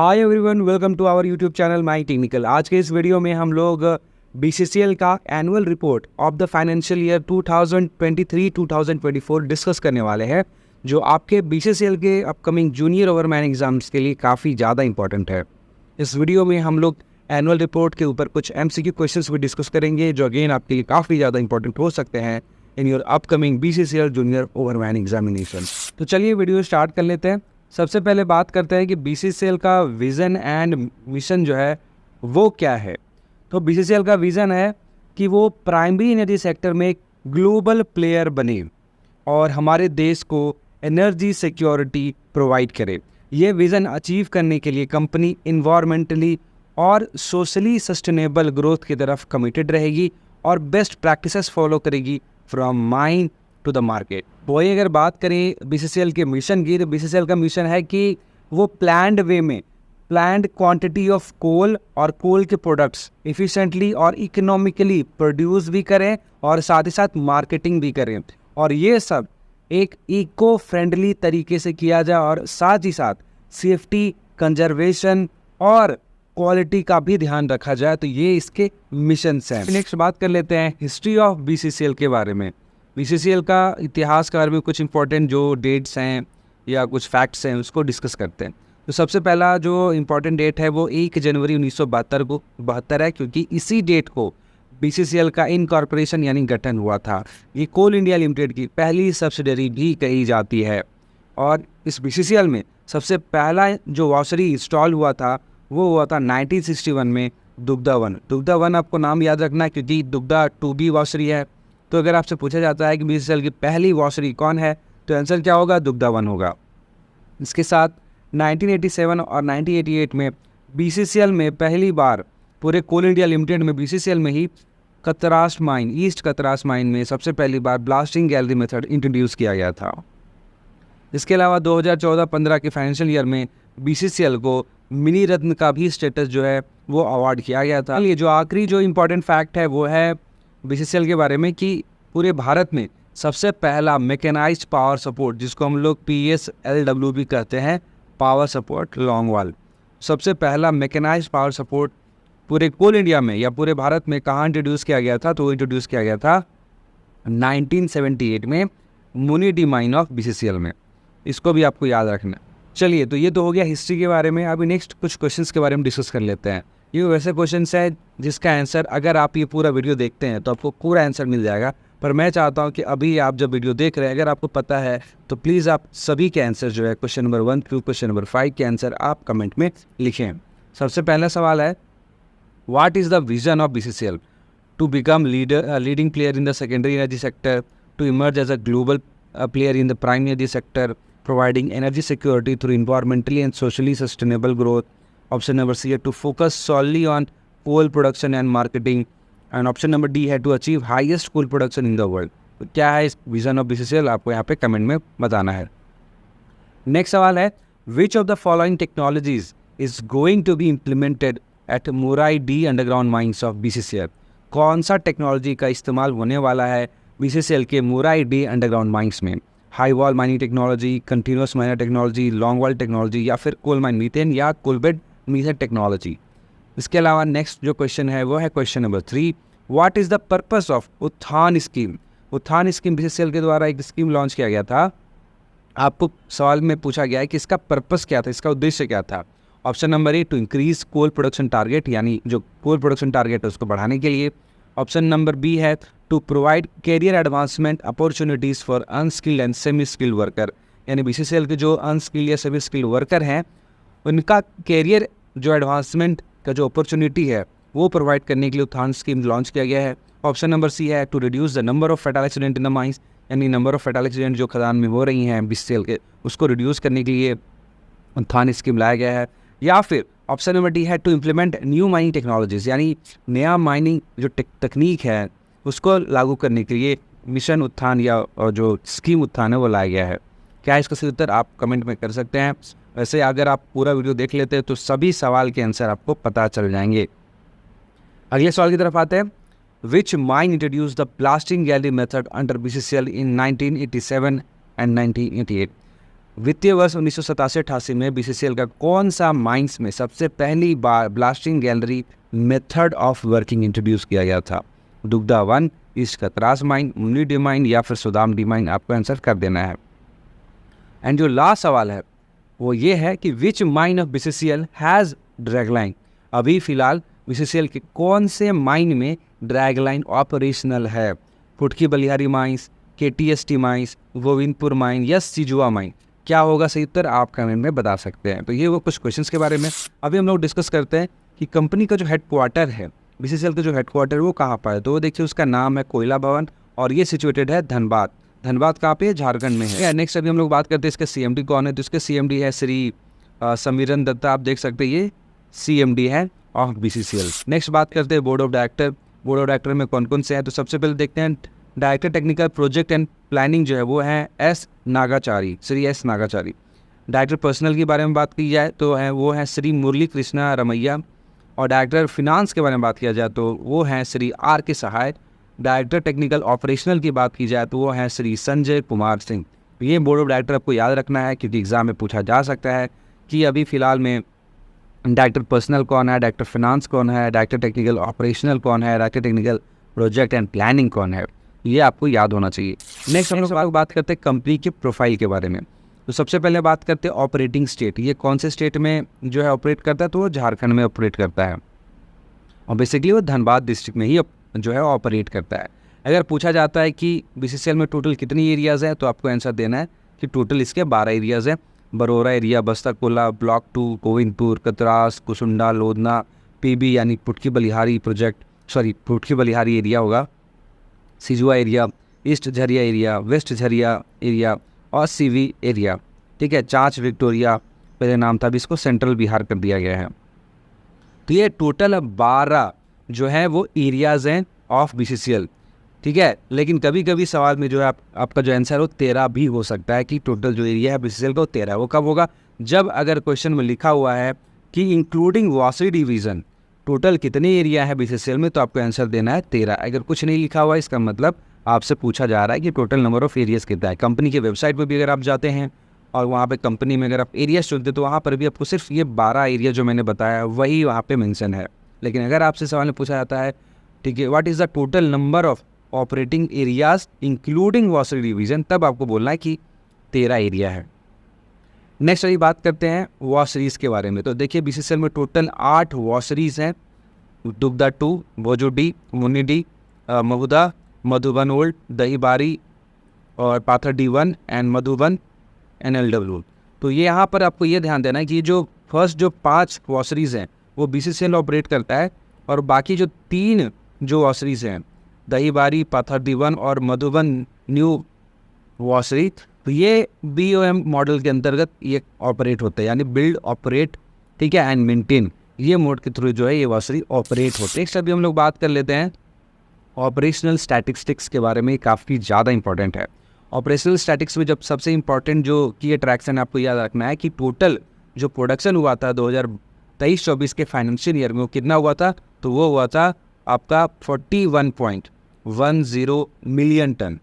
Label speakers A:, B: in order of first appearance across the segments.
A: Hi everyone, welcome to our YouTube channel my technical. आज के इस वीडियो में हम लोग बीसीसीएल का annual report of the financial year 2023-2024 discuss करने वाले हैं, जो आपके बीसीसीएल के अपकमिंग जूनियर ओवरमैन एग्जाम्स के लिए काफ़ी ज़्यादा इंपॉर्टेंट है। इस वीडियो में हम लोग एनुअल रिपोर्ट के ऊपर कुछ एमसीक्यू क्वेश्चंस भी डिस्कस करेंगे, जो अगेन आपके लिए काफ़ी ज़्यादा इंपॉर्टेंट हो सकते हैं in your upcoming BCCL junior ओवरमैन examination. तो चलिए वीडियो स्टार्ट कर लेते हैं। सबसे पहले बात करते हैं कि बीसीसीएल का विज़न एंड मिशन जो है वो क्या है। तो बीसीसीएल का विज़न है कि वो प्राइमरी एनर्जी सेक्टर में एक ग्लोबल प्लेयर बने और हमारे देश को एनर्जी सिक्योरिटी प्रोवाइड करे। ये विज़न अचीव करने के लिए कंपनी इन्वायरमेंटली और सोशली सस्टेनेबल ग्रोथ की तरफ कमिटेड रहेगी और बेस्ट प्रैक्टिसेस फॉलो करेगी from mine to the market. वही अगर बात करें बीसीसीएल के मिशन की, तो बीसीसीएल का मिशन है कि वो प्लान्ड वे में प्लान्ड क्वांटिटी ऑफ कोल और कोल के प्रोडक्ट्स इफ़िशेंटली और इकोनॉमिकली प्रोड्यूस भी करें और साथ ही साथ मार्केटिंग भी करें, और ये सब एक इको फ्रेंडली तरीके से किया जाए और साथ ही साथ सेफ्टी, कंजर्वेशन और क्वालिटी का भी ध्यान रखा जाए। तो ये इसके मिशंस हैं। नेक्स्ट बात कर लेते हैं हिस्ट्री ऑफ बीसीसीएल के बारे में। बीसीसीएल का इतिहास के बारे में कुछ इंपॉर्टेंट जो डेट्स हैं या कुछ फैक्ट्स हैं उसको डिस्कस करते हैं। तो सबसे पहला जो इम्पॉर्टेंट डेट है वो 1 जनवरी 1972 है, क्योंकि इसी डेट को बीसीसीएल का इनकॉर्पोरेशन यानी गठन हुआ था। ये कोल इंडिया लिमिटेड की पहली सब्सिडरी भी कही जाती है। और इस बीसीसीएल में सबसे पहला जो वॉशरी इंस्टॉल हुआ था वो हुआ था 1961 में दुग्धा वन आपको नाम याद रखना है, क्योंकि दुग्धा 2B वॉशरी है। तो अगर आपसे पूछा जाता है कि बीसीसीएल की पहली वॉशरी कौन है, तो आंसर क्या होगा? दुग्धा वन होगा। इसके साथ 1987 और 1988 में बीसीसीएल में पहली बार पूरे कोल इंडिया लिमिटेड में बीसीसीएल में ही Katras mine, east Katras mine में सबसे पहली बार ब्लास्टिंग गैलरी मेथड इंट्रोड्यूस किया गया था। इसके अलावा 2014-15 के फाइनेंशियल ईयर में बीसीसीएल को मिनी रत्न का भी स्टेटस जो है वो अवार्ड किया गया था। ये जो आखिरी जो इम्पोर्टेंट फैक्ट है वो है बीसीसीएल के बारे में कि पूरे भारत में सबसे पहला मैकेनाइज्ड पावर सपोर्ट, जिसको हम लोग PSLW भी कहते हैं, पावर सपोर्ट लॉन्ग वाल, सबसे पहला मैकेनाइज्ड पावर सपोर्ट पूरे कोल इंडिया में या पूरे भारत में कहाँ इंट्रोड्यूस किया गया था? तो वो इंट्रोड्यूस किया गया था 1978 में मुनी डी माइन ऑफ बीसीसीएल में। इसको भी आपको याद रखना। चलिए, तो ये तो हो गया हिस्ट्री के बारे में। अभी नेक्स्ट कुछ क्वेश्चंस के बारे में डिस्कस कर लेते हैं। ये वैसे क्वेश्चंस है जिसका आंसर अगर आप ये पूरा वीडियो देखते हैं तो आपको पूरा आंसर मिल जाएगा, पर मैं चाहता हूँ कि अभी आप जब वीडियो देख रहे हैं अगर आपको पता है तो प्लीज़ आप सभी के आंसर जो है question number 1 through question number 5 के आंसर आप कमेंट में लिखें। सबसे पहला सवाल है, what is the vision of BCCL to become leading player in the secondary energy sector, to emerge as a global player in the primary energy sector, providing energy security through environmentally and socially sustainable growth. Option number C है to focus solely on coal production and marketing, and option number D है to achieve highest coal production in the world. तो क्या है इस vision of BCCL, आपको यहाँ पे comment में बताना है। नेक्स्ट सवाल है, which of the following technologies is going to be implemented at Murai D underground mines of BCCL? कौन सा टेक्नोलॉजी का इस्तेमाल होने वाला है बीसीसीएल के मुराई डी अंडरग्राउंड माइंस में? High wall mining technology, continuous minor technology, long wall technology, या फिर कोल माइन मीथेन या कोलबेड मीथेन टेक्नोलॉजी। इसके अलावा नेक्स्ट जो क्वेश्चन है वो है question number 3, what is the purpose of उत्थान स्कीम? उत्थान स्कीम बीसीसीएल के द्वारा एक स्कीम लॉन्च किया गया था। आपको सवाल में पूछा गया है कि इसका पर्पस क्या था, इसका उद्देश्य क्या था। Option number A, to increase coal production target, यानी जो कोल प्रोडक्शन टारगेट है उसको बढ़ाने के लिए। ऑप्शन नंबर बी है to provide career advancement opportunities for unskilled and semi skilled worker, यानी बीसीसीएल के जो अनस्किल्ड या सेमी स्किल्ड वर्कर हैं उनका कैरियर जो एडवांसमेंट का जो अपॉर्चुनिटी है वो प्रोवाइड करने के लिए उत्थान स्कीम लॉन्च किया गया है। ऑप्शन नंबर सी है to reduce the number of fatal accident in the mines, यानी नंबर ऑफ फैटल एक्सीडेंट जो खदान में हो रही हैं बीसीसीएल के उसको रिड्यूस करने के लिए उत्थान स्कीम लाया गया है। या फिर ऑप्शन नंबर डी है to implement new mining technologies, यानी नया माइनिंग जो तकनीक है उसको लागू करने के लिए मिशन उत्थान या जो स्कीम उत्थान है वो लाया गया है। क्या है इसका सही उत्तर, आप कमेंट में कर सकते हैं। वैसे अगर आप पूरा वीडियो देख लेते हैं तो सभी सवाल के आंसर आपको पता चल जाएंगे। अगले सवाल की तरफ आते हैं, which mine introduce the blasting gallery method under BCCL in 1987 and 1988? वित्तीय वर्ष 1987-88 में BCCL का कौन सा माइंस में सबसे पहली बार blasting gallery method of working introduce किया गया था? Dugdha 1, east Katras mine, Munidih mine या फिर सुदाम डी माइन? आपको आंसर कर देना है। एंड जो लास्ट सवाल है वो ये है कि which mine of BCCL has dragline? अभी फिलहाल BCCL के कौन से माइन में ड्रैग लाइन ऑपरेशनल है? फुटकी बलिहारी mines, KTST mines, Govindpur mine या सिजुआ माइन? क्या होगा सही उत्तर? आप कमेंट में बता सकते हैं। तो ये वो कुछ क्वेश्चंस के बारे में अभी हम लोग डिस्कस करते हैं कि कंपनी का जो हेडक्वार्टर है, BCCL का जो हेडक्वार्टर है वो कहाँ पर है। तो देखिए उसका नाम है कोयला भवन और ये सिचुएटेड है धनबाद। धनबाद कहाँ पे? झारखंड में है। नेक्स्ट अभी हम लोग बात करते हैं इसके CMD कौन है। तो इसके CMD है श्री समीरन दत्ता। आप देख सकते हैं ये CMD है ऑफ BCCL। नेक्स्ट बात करते हैं board of director. Board of director में कौन कौन से हैं? तो सबसे पहले देखते हैं director technical project and planning जो है वो है S Nagachari, Shri S Nagachari. Director personal के बारे में बात की जाए तो वो है श्री मुरली कृष्णा रमैया। और डायरेक्टर फिनांस के बारे में बात किया जाए तो वो हैं श्री R.K. सहाय। डायरेक्टर टेक्निकल ऑपरेशनल की बात की जाए तो वो हैं श्री संजय कुमार सिंह। ये बोर्ड ऑफ डायरेक्टर आपको याद रखना है क्योंकि एग्जाम में पूछा जा सकता है कि अभी फ़िलहाल में डायरेक्टर पर्सनल कौन है, डायरेक्टर फिनांस कौन है, डायरेक्टर टेक्निकल ऑपरेशनल कौन है, director technical project and planning कौन है। ये आपको याद होना चाहिए। नेक्स्ट हम लोग बात करते हैं कंपनी के प्रोफाइल के बारे में। तो सबसे पहले बात करते हैं ऑपरेटिंग स्टेट। ये कौन से स्टेट में जो है ऑपरेट करता है? तो वो झारखंड में ऑपरेट करता है और बेसिकली वो धनबाद डिस्ट्रिक्ट में ही जो है ऑपरेट करता है। अगर पूछा जाता है कि BCCL में टोटल कितनी एरियाज़ हैं तो आपको आंसर देना है कि टोटल इसके 12 एरियाज़ हैं। Barora area, Bastacolla, block 2, Govindpur, Katras, Kusunda, Lodhna, PB यानी पुटकी बलिहारी पुटकी बलिहारी एरिया होगा, Sijua area, east Jharia area, west Jharia area और CV एरिया। ठीक है, चांच विक्टोरिया पहले नाम था, अभी इसको सेंट्रल बिहार कर दिया गया है। तो ये टोटल 12 जो है वो एरियाज़ हैं ऑफ BCCL। ठीक है, लेकिन कभी कभी सवाल में जो है आपका जो आंसर हो 13 भी हो सकता है कि टोटल जो एरिया है BCCL का वो 13 है। वो कब होगा? जब अगर क्वेश्चन में लिखा हुआ है कि इंक्लूडिंग वासवी डिवीज़न टोटल कितने एरिया है BCCL में, तो आपको आंसर देना है 13। अगर कुछ नहीं लिखा हुआ है इसका मतलब आपसे पूछा जा रहा है कि टोटल नंबर ऑफ एरियाज़ कितना है। कंपनी की वेबसाइट पर भी अगर आप जाते हैं और वहाँ पे कंपनी में अगर आप एरियाज चुनते तो वहाँ पर भी आपको सिर्फ ये 12 एरिया जो मैंने बताया वही वहाँ पे मेंशन है। लेकिन अगर आपसे सवाल में पूछा जाता है, ठीक है, what is the total number of operating areas including Vasavi division, तब आपको बोलना है कि 13 एरिया है। नेक्स्ट अभी बात करते हैं वॉशरीज़ के बारे में। तो देखिए BCCL में टोटल 8 वॉशरीज़ हैं। दुग्धा 2, भोजोडी, मुनिडी, महुदा, मधुबन ओल्ड, दहीबारी और पाथर D1 एंड मधुबन NLW। तो ये यहाँ पर आपको ये ध्यान देना है कि जो फर्स्ट जो 5 वॉशरीज़ हैं वो BCCL ऑपरेट करता है और बाकी जो 3 जो वॉशरीज़ हैं दहीबारी, पाथर D1 और मधुबन न्यू वॉशरी, तो ये BOM मॉडल के अंतर्गत ये ऑपरेट होते हैं, यानी बिल्ड ऑपरेट, ठीक है, एंड मेंटेन, ये मोड के थ्रू जो है ये वॉशरी ऑपरेट होते हैं। नेक्स्ट अभी हम लोग बात कर लेते हैं ऑपरेशनल स्टैटिस्टिक्स के बारे में। काफ़ी ज़्यादा इंपॉर्टेंट है। ऑपरेशनल स्टैटिक्स में जब सबसे इंपॉर्टेंट जो की अट्रैक्शन आपको याद रखना है कि टोटल जो प्रोडक्शन हुआ था 2023-24 के फाइनेंशियल ईयर में वो कितना हुआ था, तो वो हुआ था आपका 41.10 मिलियन टन।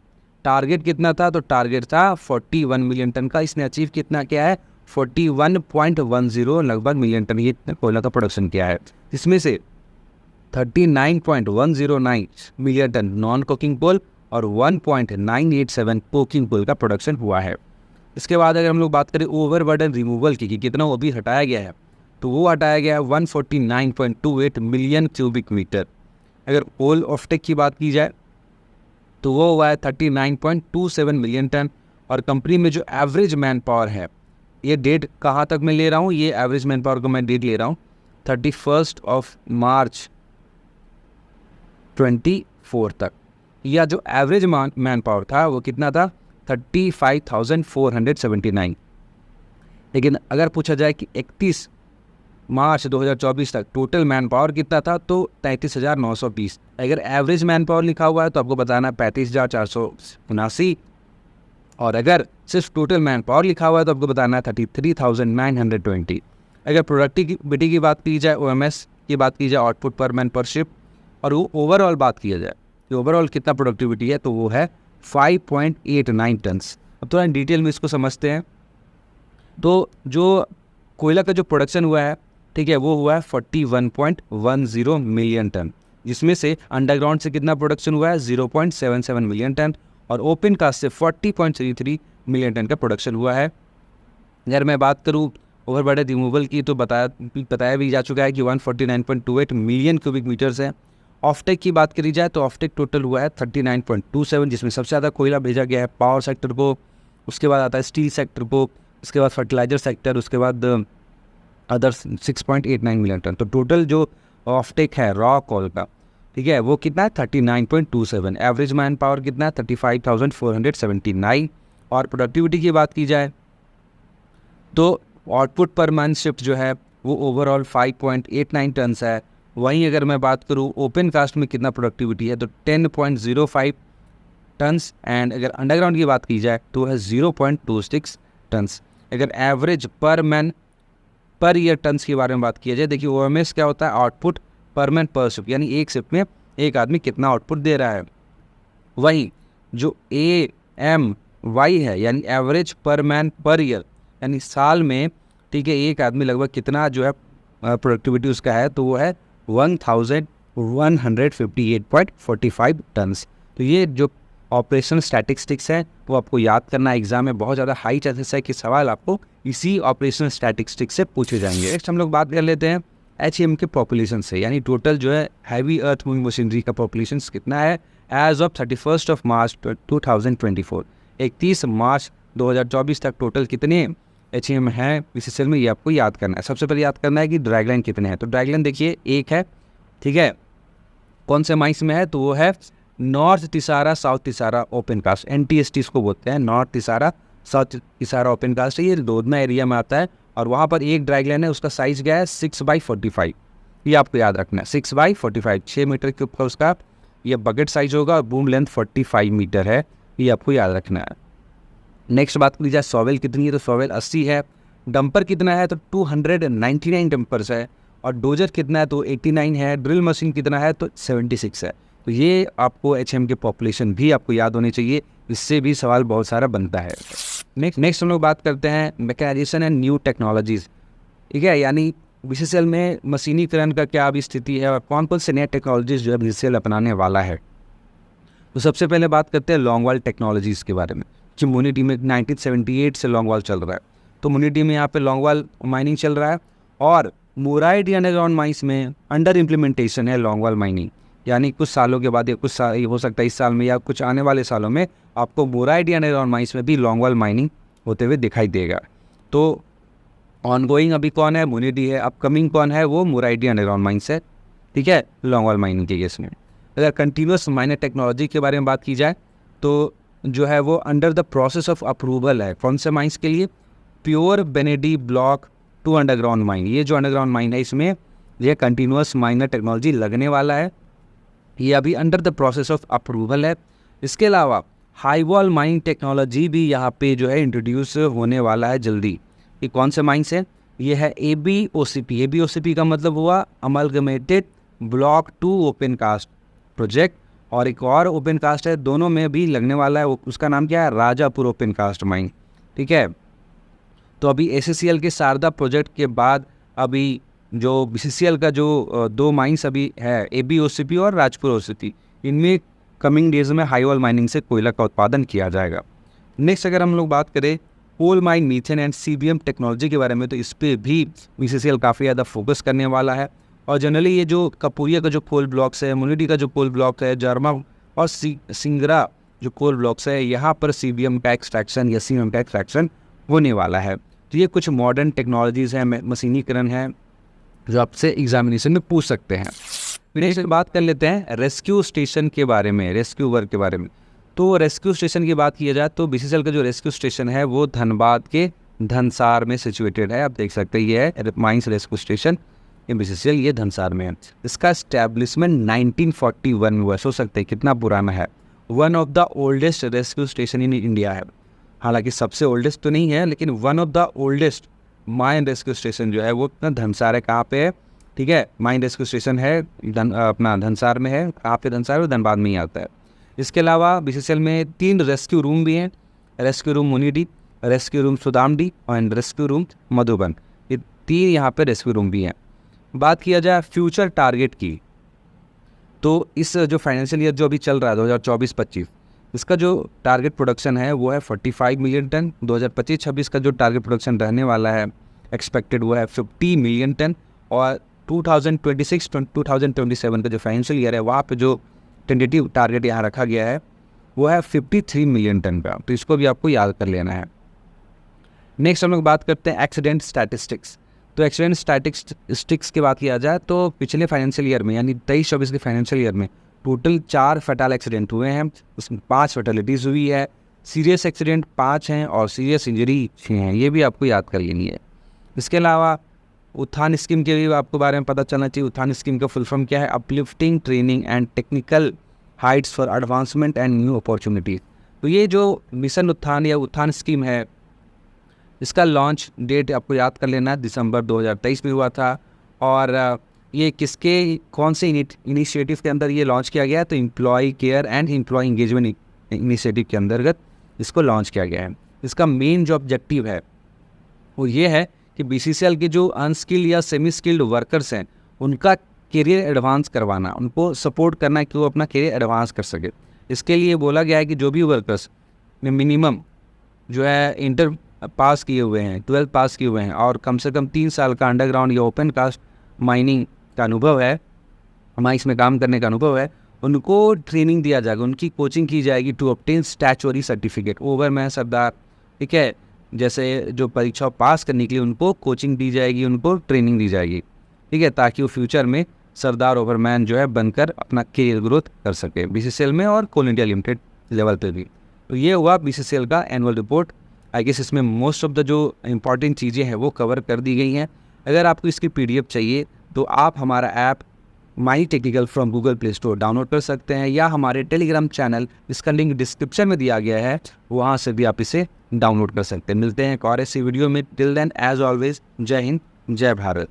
A: टारगेट कितना था, तो टारगेट था 41 मिलियन टन का। इसने अचीव कितना किया है, 41.10 लगभग मिलियन टन ये कोयला का प्रोडक्शन किया है। इसमें से 39.109 million tonne non coking coal और 1.987 कोकिंग कोल का प्रोडक्शन हुआ है। इसके बाद अगर हम लोग बात करें ओवरबर्डन रिमूवल की कि कितना वो भी हटाया गया है, तो वो हटाया गया है 149.28 मिलियन क्यूबिक मीटर। अगर कोल ऑफटेक की बात की जाए तो वो हुआ है 39.27 मिलियन टन। और कंपनी में जो एवरेज मैन पावर है, ये डेट कहाँ तक मैं ले रहा हूँ, ये एवरेज मैन पावर को मैं डेट ले रहा हूँ 31 मार्च 24 तक। या जो एवरेज मैन पावर था वो कितना था, 35,479। लेकिन अगर पूछा जाए कि 31 मार्च 2024 तक टोटल मैन पावर कितना था, तो 33,920। अगर एवरेज मैन पावर लिखा हुआ है तो आपको बताना 35,479। और अगर सिर्फ टोटल मैन पावर लिखा हुआ है तो आपको बताना है 33,920। अगर प्रोडक्टिविटी की बात की जाए, OMS की बात की जाए, आउटपुट पर मैन पर शिप, और वो ओवरऑल बात किया जाए कि ओवरऑल कितना प्रोडक्टिविटी है, तो वो है 5.89 टन्स। अब थोड़ा डिटेल में इसको समझते हैं। तो जो कोयला का जो प्रोडक्शन हुआ है, ठीक है, वो हुआ है 41.10 मिलियन टन, जिसमें से अंडरग्राउंड से कितना प्रोडक्शन हुआ है 0.77 मिलियन टन, और ओपन कास्ट से 40.33 मिलियन टन का प्रोडक्शन हुआ है। अगर मैं बात करूँ ओवरबर्डन रिमूवल की, तो बताया भी जा चुका है कि 149.28 मिलियन क्यूबिक मीटर्स है। ऑफटेक की बात करी जाए तो ऑफटेक टोटल हुआ है 39.27, जिसमें सबसे ज़्यादा कोयला भेजा गया है पावर सेक्टर को, उसके बाद आता है स्टील सेक्टर को, उसके बाद फर्टिलाइजर सेक्टर, उसके बाद अदर 6.89 मिलियन टन। तो टोटल जो ऑफटेक है रॉ कोल का, ठीक है, वो कितना है 39.27। एवरेज मैन पावर कितना है 35,479। और प्रोडक्टिविटी की बात की जाए तो आउटपुट पर मंथ शिफ्ट जो है वो ओवरऑल 5.89 टन्स है। वहीं अगर मैं बात करूँ ओपन कास्ट में कितना प्रोडक्टिविटी है तो 10.05 टन्स, एंड अगर अंडरग्राउंड की बात की जाए तो है 0.26 टन्स। अगर एवरेज पर मैन पर ईयर टन्स के बारे में बात किया जाए, देखिए OMS क्या होता है, आउटपुट पर मैन पर शिफ्ट, यानी एक शिफ्ट में एक आदमी कितना आउटपुट दे रहा है। वहीं जो AMY है यानी एवरेज पर मैन पर ईयर, यानी साल में, ठीक है, एक आदमी लगभग कितना जो है प्रोडक्टिविटी उसका है, तो वो है 1158.45 टन्स। तो ये जो ऑपरेशनल स्टैटिस्टिक्स है वो आपको याद करना है। एग्जाम में बहुत ज़्यादा हाई चांसेस है कि सवाल आपको इसी ऑपरेशनल स्टैटिस्टिक्स से पूछे जाएंगे। नेक्स्ट हम लोग बात कर लेते हैं HAM के पॉपुलेशन से, यानी टोटल जो है हैवी अर्थ मूविंग मशीनरी का पॉपुलेशन कितना है एज ऑफ 31 मार्च 2024। 31 मार्च 2024 तक टोटल कितने HAM हैं BCCL में, ये आपको याद करना है। सबसे पहले याद करना है कि ड्रैगलाइन कितने हैं। तो ड्रैगलाइन देखिए एक है, ठीक है, कौन से माइंस में है, तो वो है north Tisra south Tisra open cast, NTST इसको बोलते हैं, north Tisra south Tisra open cast है। ये लोधना एरिया में आता है और वहाँ पर एक ड्रैगलाइन है, उसका साइज़ क्या है 6/45। ये आपको याद रखना है 6/45, 6 मीटर के ऊपर उसका ये बकेट साइज होगा। बूम लेंथ 45 मीटर है, ये आपको याद रखना है। नेक्स्ट बात की जाए सॉवेल कितनी है, तो सॉवेल 80 है। डंपर कितना है तो 299 डंपर्स है। और डोजर कितना है तो 89 है। ड्रिल मशीन कितना है तो 76 है। तो ये आपको HAM के पॉपुलेशन भी आपको याद होनी चाहिए, इससे भी सवाल बहुत सारा बनता है। नेक्स्ट हम लोग बात करते हैं मैकेनाइजेशन एंड न्यू टेक्नोलॉजीज़, ठीक है, यानी BCCL में मशीनीकरण का क्या अभी स्थिति है और कौन कौन से नए टेक्नोलॉजीज़ जो है BCCL अपनाने वाला है। तो सबसे पहले बात करते हैं लॉन्ग वॉल टेक्नोलॉजीज़ के बारे में, कि मुनिटी में 1978 से लॉन्ग वॉल चल रहा है। तो मुनिटी में यहाँ पे लॉन्ग वॉल माइनिंग चल रहा है, और मोराइडी अंडरग्राउंड माइंस में अंडर इम्प्लीमेंटेशन है लॉन्ग वॉल माइनिंग, यानी कुछ सालों के बाद या कुछ साल, हो सकता है इस साल में या कुछ आने वाले सालों में आपको मोराइडी अंडरग्राउंड माइंस में भी लॉन्ग वॉल माइनिंग होते हुए दिखाई देगा। तो ऑनगोइंग अभी कौन है, मुनिटी है। अपकमिंग कौन है, वो मोराइडी अंडरग्राउंड माइंस है, ठीक है, लॉन्ग वॉल माइनिंग के केस में। अगर कंटिन्यूस माइनर टेक्नोलॉजी के बारे में बात की जाए तो जो है वो under the process of approval है। कौन से माइंस के लिए, प्योर बेनेडी ब्लॉक 2 अंडरग्राउंड माइन। ये जो अंडरग्राउंड माइन है इसमें यह कंटिन्यूस माइनर टेक्नोलॉजी लगने वाला है, ये अभी under the process of approval है। इसके अलावा हाई वॉल माइनिंग टेक्नोलॉजी भी यहाँ पे जो है इंट्रोड्यूस होने वाला है जल्दी। ये कौन से माइंस है, ये है ABOCP। ABOCP का मतलब हुआ amalgamated block 2 open cast project, और एक और ओपन कास्ट है, दोनों में भी लगने वाला है। उसका नाम क्या है, राजापुर ओपन कास्ट माइन, ठीक है। तो अभी SCCL के शारदा प्रोजेक्ट के बाद अभी जो BCCL का जो 2 माइंस अभी है ABOCP और राजपुर OCP, इनमें कमिंग डेज में हाई वॉल माइनिंग से कोयला का उत्पादन किया जाएगा। नेक्स्ट अगर हम लोग बात करें coal mine methane and CBM technology के बारे में, तो इस पर भी BCCL काफ़ी ज़्यादा फोकस करने वाला है। और जनरली ये जो कपूरिया का जो कोल ब्लॉक्स है, मुनिटी का जो कोल ब्लॉक है, जर्मा और सिंगरा जो कोल ब्लॉक्स है, यहाँ पर CBM का एक्सट्रैक्शन या CBM का एक्सट्रैक्शन होने वाला है। तो ये कुछ मॉडर्न टेक्नोलॉजीज़ हैं, मशीनीकरण है, जो आपसे एग्जामिनेशन में पूछ सकते हैं। फिर बात कर लेते हैं रेस्क्यू स्टेशन के बारे में, रेस्क्यू वर्क के बारे में। तो रेस्क्यू स्टेशन की बात की जाए तो BCCL का जो रेस्क्यू स्टेशन है वो धनबाद के धनसार में सिचुएटेड है। आप देख सकते हैं ये है माइंस रेस्क्यू स्टेशन, ये BCCL ये धनसार में है। इसका इस्टेब्लिशमेंट 1941 हुआ, सोच सकते हैं कितना पुराना है। One of the oldest rescue station in India है, हालांकि सबसे ओल्डेस्ट तो नहीं है, लेकिन one of the oldest mine rescue station जो है वो अपना धनसार है। कहाँ पे है, ठीक है, माइन रेस्क्यू स्टेशन है अपना धनसार में है। कहाँ पे, धनसार और धनबाद में ही आता है। इसके अलावा BCCL में 3 रेस्क्यू रूम भी हैं। Rescue room Moonidih, rescue room Sudamdih और रेस्क्यू रूम मधुबन, ये 3 यहाँ पे रेस्क्यू रूम भी हैं। बात किया जाए फ्यूचर टारगेट की, तो इस जो फाइनेंशियल ईयर जो अभी चल रहा है 2024-25, इसका जो टारगेट प्रोडक्शन है वो है 45 मिलियन टन। 2025-26 का जो टारगेट प्रोडक्शन रहने वाला है एक्सपेक्टेड वो है 50 मिलियन टन। और 2026-2027 का जो फाइनेंशियल ईयर है वहाँ पे जो टेंटेटिव टारगेट यहाँ रखा गया है वो है 53 मिलियन टन का, तो इसको भी आपको याद कर लेना है। नेक्स्ट हम लोग बात करते हैं एक्सीडेंट स्टैटिस्टिक्स। तो एक्सीडेंट स्टैटिस्टिक्स की बात किया जाए तो पिछले फाइनेंशियल ईयर में यानी 23-24 के फाइनेंशियल ईयर में टोटल 4 फैटल एक्सीडेंट हुए हैं, उसमें 5 फैटलिटीज़ हुई है, सीरियस एक्सीडेंट 5 हैं और सीरियस इंजरी 6 हैं, ये भी आपको याद कर लेनी है। इसके अलावा उत्थान स्कीम के भी आपको बारे में पता चलना चाहिए। उत्थान स्कीम का फुल फॉर्म क्या है? Uplifting training and technical Heights for advancement and new opportunities. तो ये जो मिशन उत्थान या उत्थान स्कीम है, इसका लॉन्च डेट आपको याद कर लेना है, दिसंबर 2023 में हुआ था। और ये कौन से इनिशिएटिव के अंदर ये लॉन्च किया गया है? तो employee care and employee engagement initiative के अंतर्गत इसको लॉन्च किया गया है। इसका मेन जो ऑब्जेक्टिव है वो ये है कि BCCL के जो अनस्किल्ड या सेमी स्किल्ड वर्कर्स हैं उनका करियर एडवांस करवाना, उनको सपोर्ट करना है कि वो अपना करियर एडवांस कर सके। इसके लिए बोला गया है कि जो भी वर्कर्स में मिनिमम जो है इंटर पास किए हुए हैं, 12th पास किए हुए हैं और कम से कम 3 साल का अंडरग्राउंड या ओपन कास्ट माइनिंग का अनुभव है, माइंस में काम करने का अनुभव है, उनको ट्रेनिंग दिया जाएगा, उनकी कोचिंग की जाएगी टू ऑब्टेन स्टैचुअरी सर्टिफिकेट। ओवरमैन, सरदार, ठीक है, जैसे जो परीक्षा पास करने के लिए उनको कोचिंग दी जाएगी, उनको ट्रेनिंग दी जाएगी, ठीक है, ताकि वो फ्यूचर में सरदार ओवरमैन जो है बनकर अपना करियर ग्रोथ कर सके BCCL में और कोल इंडिया लिमिटेड लेवल पे भी। तो ये हुआ BCCL का एनुअल रिपोर्ट। आई गेस इसमें मोस्ट ऑफ द जो इंपॉर्टेंट चीज़ें हैं वो कवर कर दी गई हैं। अगर आपको इसकी PDF चाहिए तो आप हमारा app my technical from Google play store download कर सकते हैं या हमारे टेलीग्राम चैनल, इसका लिंक डिस्क्रिप्शन में दिया गया है, वहाँ से भी आप इसे डाउनलोड कर सकते हैं। मिलते हैं एक और ऐसी वीडियो में। टिल देन एज ऑलवेज, जय हिंद, जय भारत।